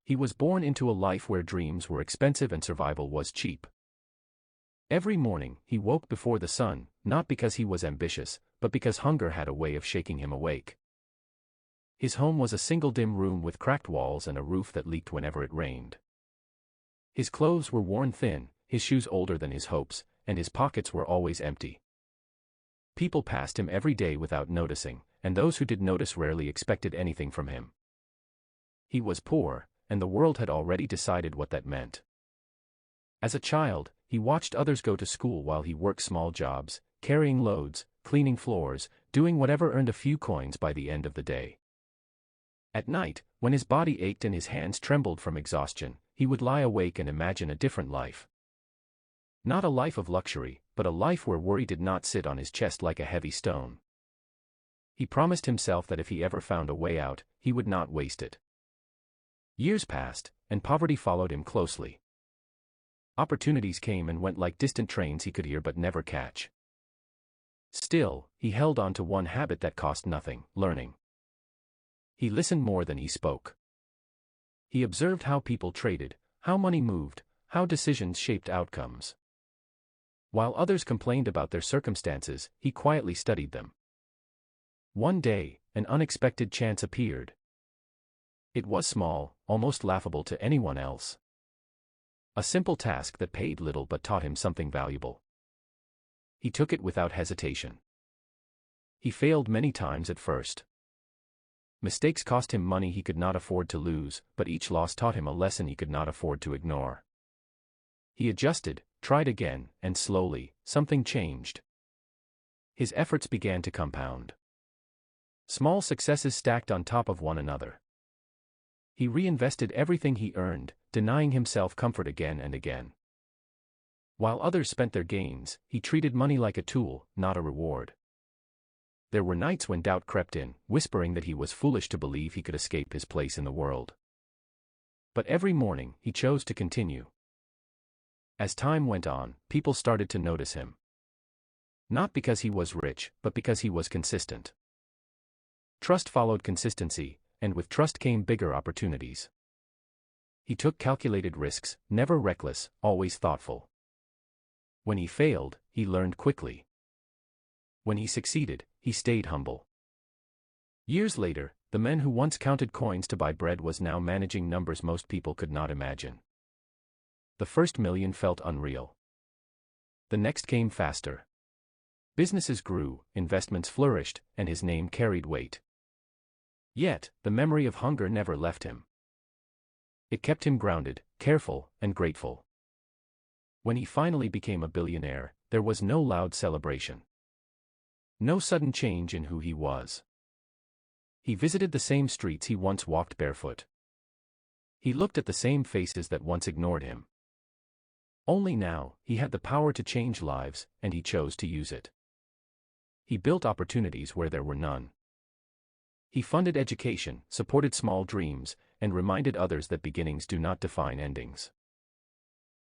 He was born into a life where dreams were expensive and survival was cheap. Every morning, he woke before the sun, not because he was ambitious, but because hunger had a way of shaking him awake. His home was a single dim room with cracked walls and a roof that leaked whenever it rained. His clothes were worn thin, his shoes older than his hopes, and his pockets were always empty. People passed him every day without noticing, and those who did notice rarely expected anything from him. He was poor, and the world had already decided what that meant. As a child, he watched others go to school while he worked small jobs, carrying loads, cleaning floors, doing whatever earned a few coins by the end of the day. At night, when his body ached and his hands trembled from exhaustion, he would lie awake and imagine a different life. Not a life of luxury, but a life where worry did not sit on his chest like a heavy stone. He promised himself that if he ever found a way out, he would not waste it. Years passed, and poverty followed him closely. Opportunities came and went like distant trains he could hear but never catch. Still, he held on to one habit that cost nothing: learning. He listened more than he spoke. He observed how people traded, how money moved, how decisions shaped outcomes. While others complained about their circumstances, he quietly studied them. One day, an unexpected chance appeared. It was small, almost laughable to anyone else. A simple task that paid little but taught him something valuable. He took it without hesitation. He failed many times at first. Mistakes cost him money he could not afford to lose, but each loss taught him a lesson he could not afford to ignore. He adjusted, tried again, and slowly, something changed. His efforts began to compound. Small successes stacked on top of one another. He reinvested everything he earned, denying himself comfort again and again. While others spent their gains, he treated money like a tool, not a reward. There were nights when doubt crept in, whispering that he was foolish to believe he could escape his place in the world. But every morning, he chose to continue. As time went on, people started to notice him. Not because he was rich, but because he was consistent. Trust followed consistency, and with trust came bigger opportunities. He took calculated risks, never reckless, always thoughtful. When he failed, he learned quickly. When he succeeded, he stayed humble. Years later, the man who once counted coins to buy bread was now managing numbers most people could not imagine. The first million felt unreal. The next came faster. Businesses grew, investments flourished, and his name carried weight. Yet, the memory of hunger never left him. It kept him grounded, careful, and grateful. When he finally became a billionaire, there was no loud celebration. No sudden change in who he was. He visited the same streets he once walked barefoot. He looked at the same faces that once ignored him. Only now, he had the power to change lives, and he chose to use it. He built opportunities where there were none. He funded education, supported small dreams, and reminded others that beginnings do not define endings.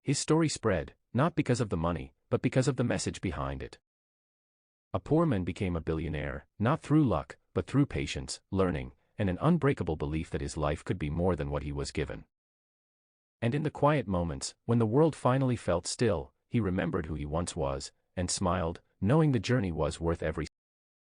His story spread, not because of the money, but because of the message behind it. A poor man became a billionaire, not through luck, but through patience, learning, and an unbreakable belief that his life could be more than what he was given. And in the quiet moments, when the world finally felt still, he remembered who he once was, and smiled, knowing the journey was worth every